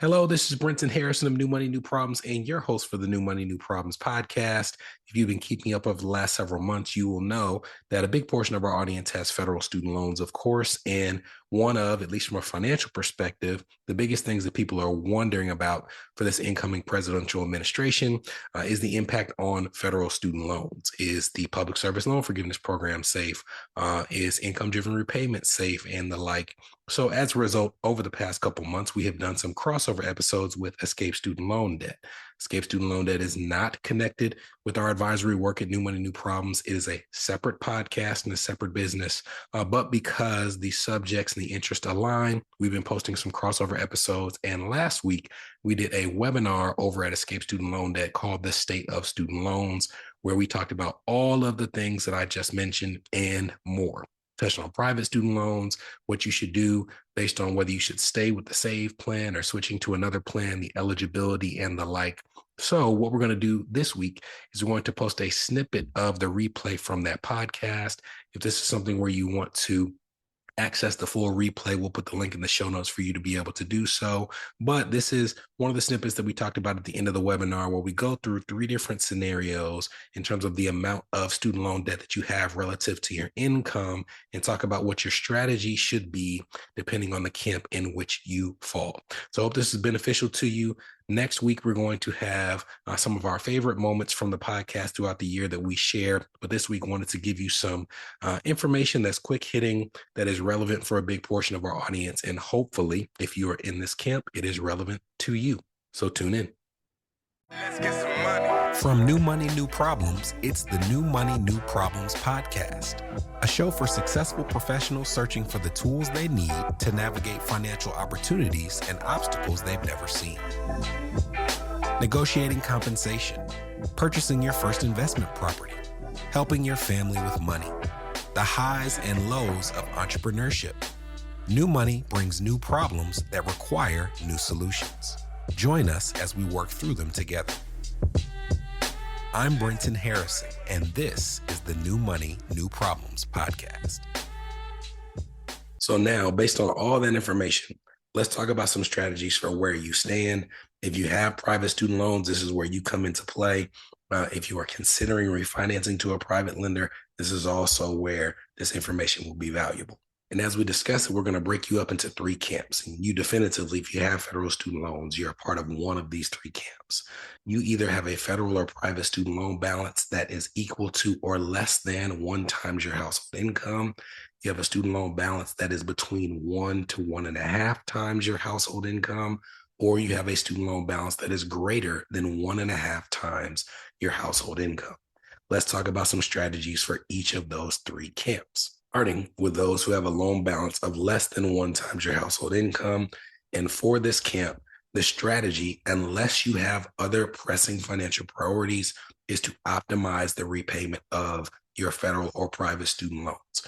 Hello, this is Brenton Harrison of New Money, New Problems, and your host for the New Money, New Problems podcast. If you've been keeping up over the last several months, you will know that a big portion of our audience has federal student loans, of course. And one of, at least from a financial perspective, the biggest things that people are wondering about for this incoming presidential administration is the impact on federal student loans. Is the public service loan forgiveness program safe? Is income-driven repayment safe, and the like? So as a result, over the past couple months, we have done some crossover episodes with Escape Student Loan Debt. Escape Student Loan Debt is not connected with our advisory work at New Money, New Problems. It is a separate podcast and a separate business. But because the subjects and the interest align, we've been posting some crossover episodes. And last week, we did a webinar over at Escape Student Loan Debt called The State of Student Loans, where we talked about all of the things that I just mentioned and more. Touched on private student loans, what you should do based on whether you should stay with the SAVE plan or switching to another plan, the eligibility and the like. So what we're going to do this week is we're going to post a snippet of the replay from that podcast. If this is something where you want to access the full replay, we'll put the link in the show notes for you to be able to do so. But this is one of the snippets that we talked about at the end of the webinar, where we go through 3 different scenarios in terms of the amount of student loan debt that you have relative to your income, and talk about what your strategy should be depending on the camp in which you fall. So I hope this is beneficial to you. Next week, we're going to have some of our favorite moments from the podcast throughout the year that we share. But this week, wanted to give you some information that's quick hitting, that is relevant for a big portion of our audience. And hopefully, if you are in this camp, it is relevant to you. So tune in. Let's get some money. From New Money, New Problems, it's the New Money, New Problems podcast, a show for successful professionals searching for the tools they need to navigate financial opportunities and obstacles they've never seen. Negotiating compensation, purchasing your first investment property, helping your family with money, the highs and lows of entrepreneurship. New money brings new problems that require new solutions. Join us as we work through them together. I'm Brenton Harrison, and this is the New Money, New Problems podcast. So now, based on all that information, let's talk about some strategies for where you stand. If you have private student loans, this is where you come into play. If you are considering refinancing to a private lender, this is also where this information will be valuable. And as we discuss it, we're going to break you up into 3 camps. And you definitively, if you have federal student loans, you're a part of one of these 3 camps. You either have a federal or private student loan balance that is equal to or less than 1 times your household income. You have a student loan balance that is between 1 to 1.5 times your household income, or you have a student loan balance that is greater than 1.5 times your household income. Let's talk about some strategies for each of those 3 camps. Starting with those who have a loan balance of less than 1 times your household income. And for this camp, the strategy, unless you have other pressing financial priorities, is to optimize the repayment of your federal or private student loans.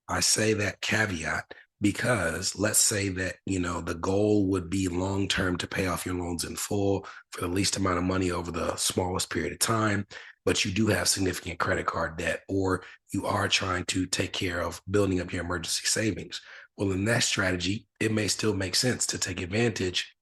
I say that caveat because let's say that, the goal would be long-term to pay off your loans in full for the least amount of money over the smallest period of time, but you do have significant credit card debt, or you are trying to take care of building up your emergency savings. Well, in that strategy, it may still make sense to take advantage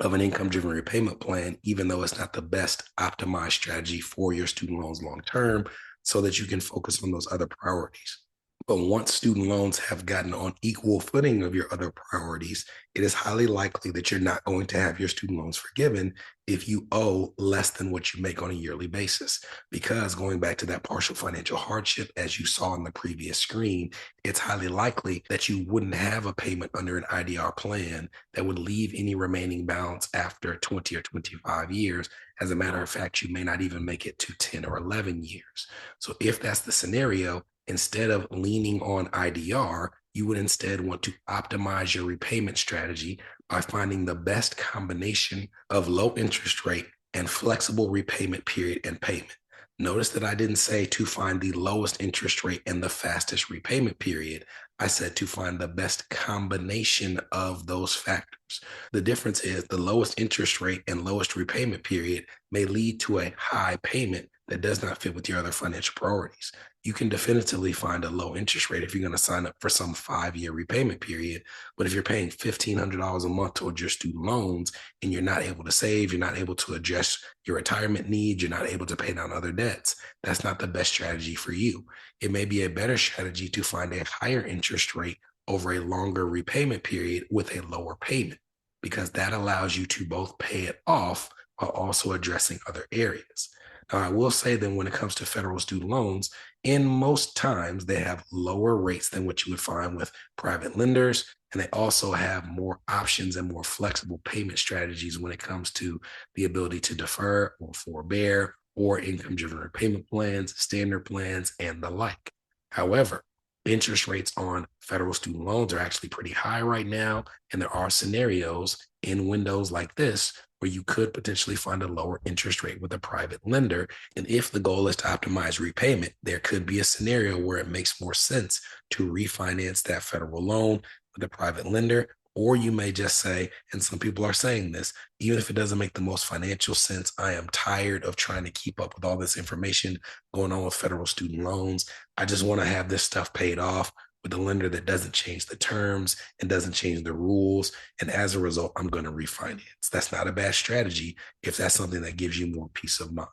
of an income-driven repayment plan, even though it's not the best optimized strategy for your student loans long-term, so that you can focus on those other priorities. But once student loans have gotten on equal footing of your other priorities, it is highly likely that you're not going to have your student loans forgiven if you owe less than what you make on a yearly basis. Because going back to that partial financial hardship, as you saw on the previous screen, it's highly likely that you wouldn't have a payment under an IDR plan that would leave any remaining balance after 20 or 25 years. As a matter of fact, you may not even make it to 10 or 11 years. So if that's the scenario, instead of leaning on IDR, you would instead want to optimize your repayment strategy by finding the best combination of low interest rate and flexible repayment period and payment. Notice that I didn't say to find the lowest interest rate and the fastest repayment period. I said to find the best combination of those factors. The difference is the lowest interest rate and lowest repayment period may lead to a high payment, that does not fit with your other financial priorities. You can definitively find a low interest rate if you're going to sign up for some 5-year repayment period. But if you're paying $1,500 a month towards your student loans and you're not able to save, you're not able to address your retirement needs, you're not able to pay down other debts, that's not the best strategy for you. It may be a better strategy to find a higher interest rate over a longer repayment period with a lower payment, because that allows you to both pay it off while also addressing other areas. Now, I will say that when it comes to federal student loans, in most times they have lower rates than what you would find with private lenders. And they also have more options and more flexible payment strategies when it comes to the ability to defer or forbear or income driven repayment plans, standard plans, and the like. However, interest rates on federal student loans are actually pretty high right now. And there are scenarios in windows like this where you could potentially find a lower interest rate with a private lender. And if the goal is to optimize repayment, there could be a scenario where it makes more sense to refinance that federal loan with a private lender. Or you may just say, and some people are saying this, even if it doesn't make the most financial sense, I am tired of trying to keep up with all this information going on with federal student loans. I just want to have this stuff paid off with a lender that doesn't change the terms and doesn't change the rules. And as a result, I'm going to refinance. That's not a bad strategy if that's something that gives you more peace of mind.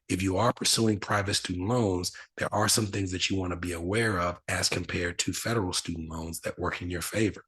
If you are pursuing private student loans, there are some things that you want to be aware of as compared to federal student loans that work in your favor.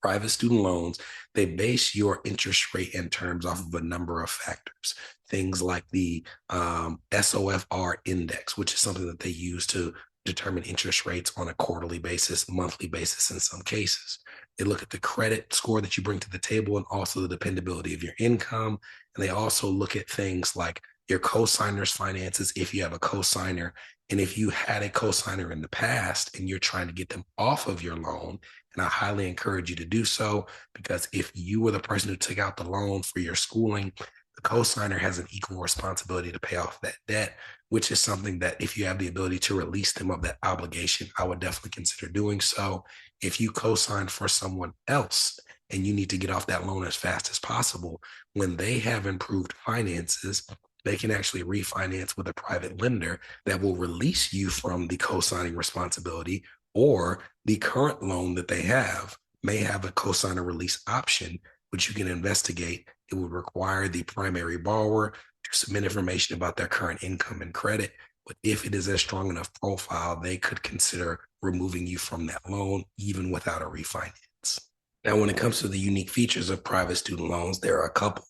Private student loans, they base your interest rate and terms off of a number of factors. Things like the SOFR index, which is something that they use to determine interest rates on a quarterly basis, monthly basis in some cases. They look at the credit score that you bring to the table and also the dependability of your income. And they also look at things like your cosigner's finances, if you have a cosigner, and if you had a cosigner in the past and you're trying to get them off of your loan. And I highly encourage you to do so, because if you were the person who took out the loan for your schooling, the cosigner has an equal responsibility to pay off that debt, which is something that if you have the ability to release them of that obligation, I would definitely consider doing so. If you co-sign for someone else and you need to get off that loan as fast as possible, when they have improved finances, they can actually refinance with a private lender that will release you from the co-signing responsibility, or the current loan that they have may have a cosigner release option, which you can investigate. It would require the primary borrower to submit information about their current income and credit. But if it is a strong enough profile, they could consider removing you from that loan, even without a refinance. Now, when it comes to the unique features of private student loans, there are a couple.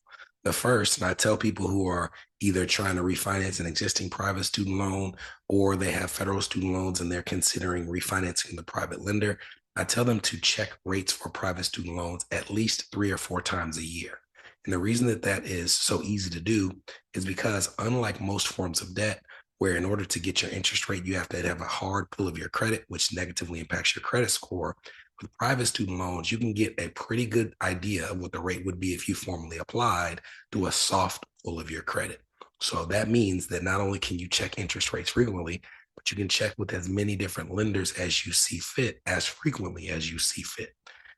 The first, and I tell people who are either trying to refinance an existing private student loan or they have federal student loans and they're considering refinancing the private lender, I tell them to check rates for private student loans at least 3 or 4 times a year. And the reason that that is so easy to do is because, unlike most forms of debt, where in order to get your interest rate, you have to have a hard pull of your credit, which negatively impacts your credit score. With private student loans, you can get a pretty good idea of what the rate would be if you formally applied to a soft pull of your credit. So that means that not only can you check interest rates frequently, but you can check with as many different lenders as you see fit, as frequently as you see fit,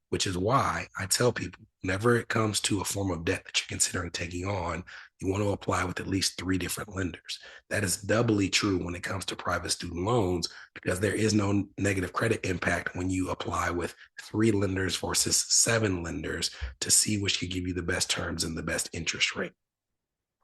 which is why I tell people, whenever it comes to a form of debt that you're considering taking on, you want to apply with at least 3 different lenders. That is doubly true when it comes to private student loans, because there is no negative credit impact when you apply with 3 lenders versus 7 lenders to see which can give you the best terms and the best interest rate.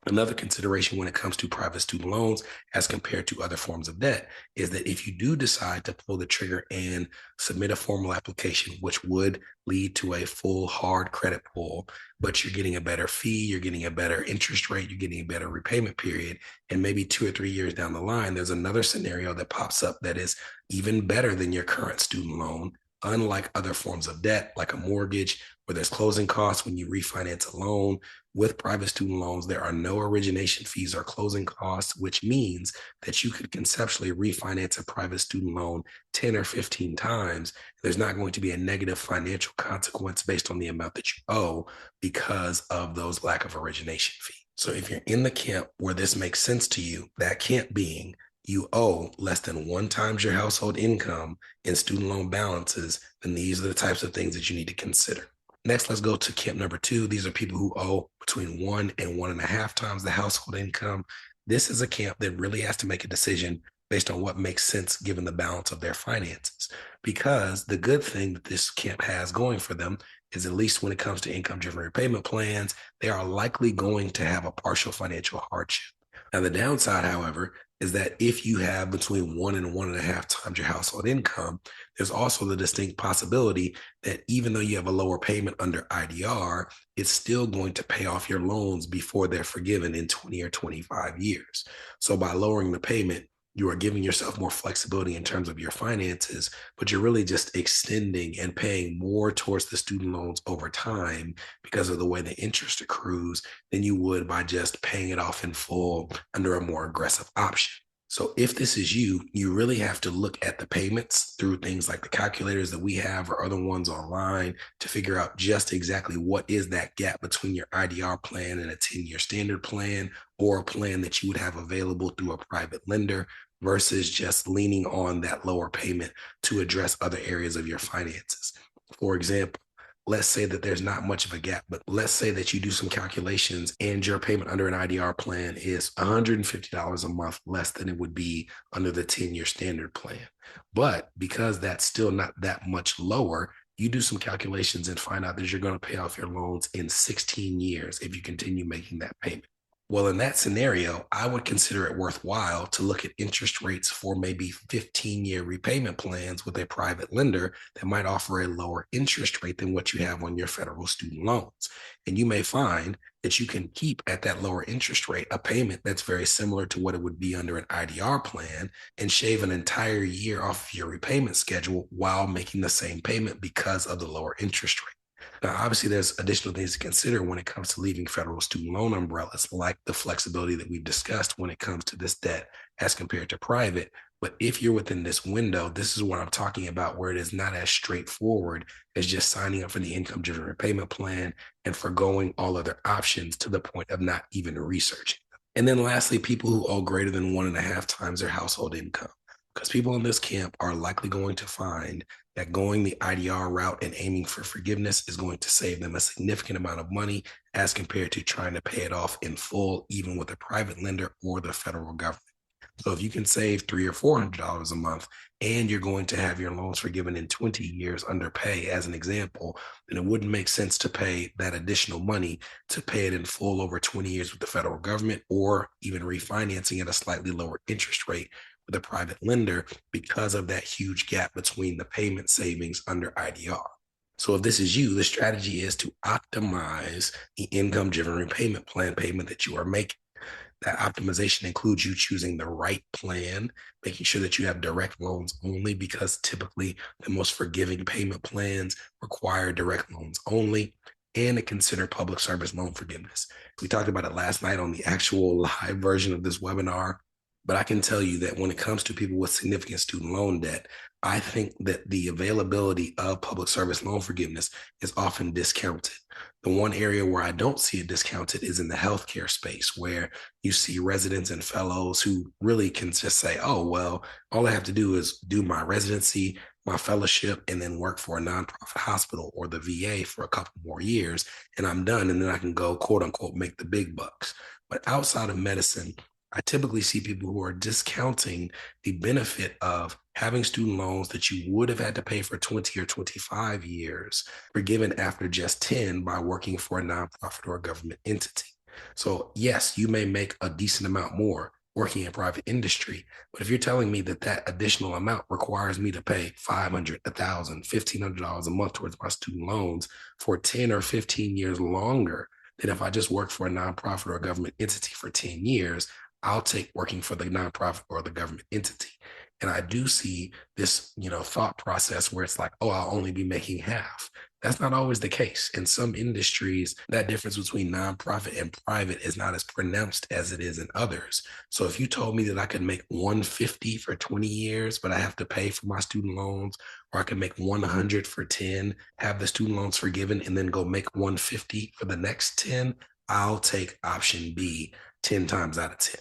Another consideration when it comes to private student loans as compared to other forms of debt is that if you do decide to pull the trigger and submit a formal application, which would lead to a full hard credit pull, but you're getting a better fee, you're getting a better interest rate, you're getting a better repayment period, and maybe 2 or 3 years down the line, there's another scenario that pops up that is even better than your current student loan. Unlike other forms of debt, like a mortgage, where there's closing costs when you refinance a loan, with private student loans, there are no origination fees or closing costs, which means that you could conceptually refinance a private student loan 10 or 15 times. There's not going to be a negative financial consequence based on the amount that you owe because of those lack of origination fees. So if you're in the camp where this makes sense to you, that camp being you owe less than 1 times your household income in student loan balances, then these are the types of things that you need to consider. Next, let's go to camp number 2. These are people who owe between 1 and 1.5 times the household income. This is a camp that really has to make a decision based on what makes sense given the balance of their finances. Because the good thing that this camp has going for them is, at least when it comes to income driven repayment plans, they are likely going to have a partial financial hardship. Now, the downside, however, is that if you have between 1 and 1.5 times your household income, there's also the distinct possibility that even though you have a lower payment under IDR, it's still going to pay off your loans before they're forgiven in 20 or 25 years. So by lowering the payment, you are giving yourself more flexibility in terms of your finances, but you're really just extending and paying more towards the student loans over time because of the way the interest accrues than you would by just paying it off in full under a more aggressive option. So if this is you, you really have to look at the payments through things like the calculators that we have or other ones online to figure out just exactly what is that gap between your IDR plan and a 10-year standard plan, or a plan that you would have available through a private lender, versus just leaning on that lower payment to address other areas of your finances. For example, let's say that there's not much of a gap, but let's say that you do some calculations and your payment under an IDR plan is $150 a month less than it would be under the 10-year standard plan. But because that's still not that much lower, you do some calculations and find out that you're going to pay off your loans in 16 years if you continue making that payment. Well, in that scenario, I would consider it worthwhile to look at interest rates for maybe 15-year repayment plans with a private lender that might offer a lower interest rate than what you have on your federal student loans. And you may find that you can keep at that lower interest rate a payment that's very similar to what it would be under an IDR plan, and shave an entire year off of your repayment schedule while making the same payment because of the lower interest rate. Now, obviously, there's additional things to consider when it comes to leaving federal student loan umbrellas, like the flexibility that we've discussed when it comes to this debt as compared to private. But if you're within this window, this is what I'm talking about, where it is not as straightforward as just signing up for the income driven repayment plan and forgoing all other options to the point of not even researching. And then lastly, people who owe greater than 1.5 times their household income, because people in this camp are likely going to find that going the IDR route and aiming for forgiveness is going to save them a significant amount of money as compared to trying to pay it off in full, even with a private lender or the federal government. So if you can save $300 or $400 a month, and you're going to have your loans forgiven in 20 years under pay, as an example, then it wouldn't make sense to pay that additional money to pay it in full over 20 years with the federal government, or even refinancing at a slightly lower interest rate with a private lender, because of that huge gap between the payment savings under IDR. So if this is you, the strategy is to optimize the income driven repayment plan payment that you are making. That optimization includes you choosing the right plan, making sure that you have direct loans only, because typically the most forgiving payment plans require direct loans only, and to consider public service loan forgiveness. We talked about it last night on the actual live version of this webinar, but I can tell you that when it comes to people with significant student loan debt, I think that the availability of public service loan forgiveness is often discounted. The one area where I don't see it discounted is in the healthcare space, where you see residents and fellows who really can just say, oh, well, all I have to do is do my residency, my fellowship, and then work for a nonprofit hospital or the VA for a couple more years, and I'm done. And then I can go, quote unquote, make the big bucks. But outside of medicine, I typically see people who are discounting the benefit of having student loans that you would have had to pay for 20 or 25 years forgiven after just 10 by working for a nonprofit or a government entity. So yes, you may make a decent amount more working in private industry, but if you're telling me that that additional amount requires me to pay $500, $1,000, $1,500 a month towards my student loans for 10 or 15 years longer than if I just worked for a nonprofit or a government entity for 10 years, I'll take working for the nonprofit or the government entity. And I do see this, thought process where it's like, oh, I'll only be making half. That's not always the case. In some industries, that difference between nonprofit and private is not as pronounced as it is in others. So if you told me that I could make 150 for 20 years, but I have to pay for my student loans, or I could make 100 for 10, have the student loans forgiven, and then go make 150 for the next 10, I'll take option B 10 times out of 10.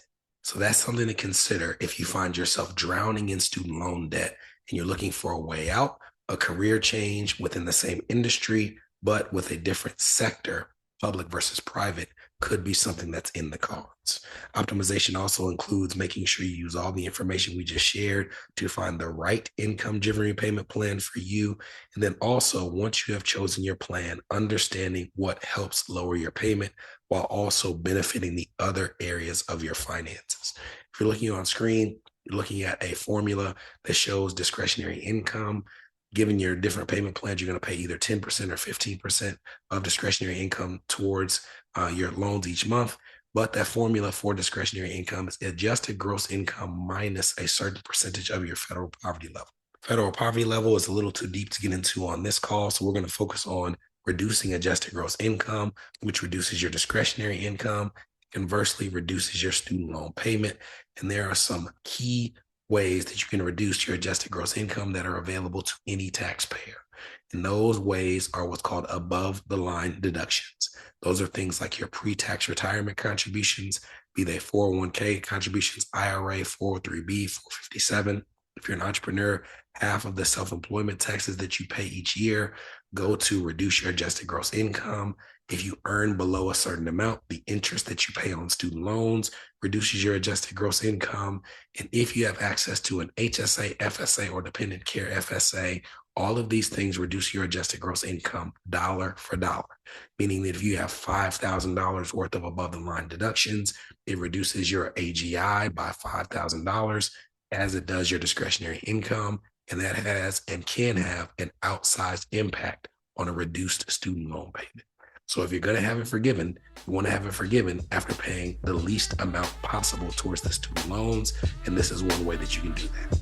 So that's something to consider if you find yourself drowning in student loan debt and you're looking for a way out, a career change within the same industry, but with a different sector. public versus private could be something that's in the cards. Optimization also includes making sure you use all the information we just shared to find the right income-driven repayment plan for you. And then also, once you have chosen your plan, understanding what helps lower your payment while also benefiting the other areas of your finances. If you're looking on screen, you're looking at a formula that shows discretionary income. Given your different payment plans, you're going to pay either 10% or 15% of discretionary income towards your loans each month. But that formula for discretionary income is adjusted gross income minus a certain percentage of your federal poverty level. Federal poverty level is a little too deep to get into on this call, so we're going to focus on reducing adjusted gross income, which reduces your discretionary income, conversely reduces your student loan payment. And there are some key ways that you can reduce your adjusted gross income that are available to any taxpayer. And those ways are what's called above the line deductions. Those are things like your pre-tax retirement contributions, be they 401k contributions, IRA, 403b, 457. If you're an entrepreneur, half of the self-employment taxes that you pay each year go to reduce your adjusted gross income. If you earn below a certain amount, the interest that you pay on student loans reduces your adjusted gross income. And if you have access to an HSA, FSA, or dependent care FSA, all of these things reduce your adjusted gross income dollar for dollar, meaning that if you have $5,000 worth of above the line deductions, it reduces your AGI by $5,000 as it does your discretionary income. And that has and can have an outsized impact on a reduced student loan payment. So if you're going to have it forgiven, you want to have it forgiven after paying the least amount possible towards the student loans. And this is one way that you can do that.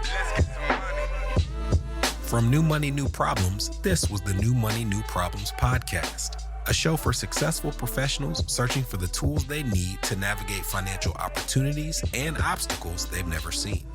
Let's get some money. From New Money, New Problems, this was the New Money, New Problems podcast, a show for successful professionals searching for the tools they need to navigate financial opportunities and obstacles they've never seen.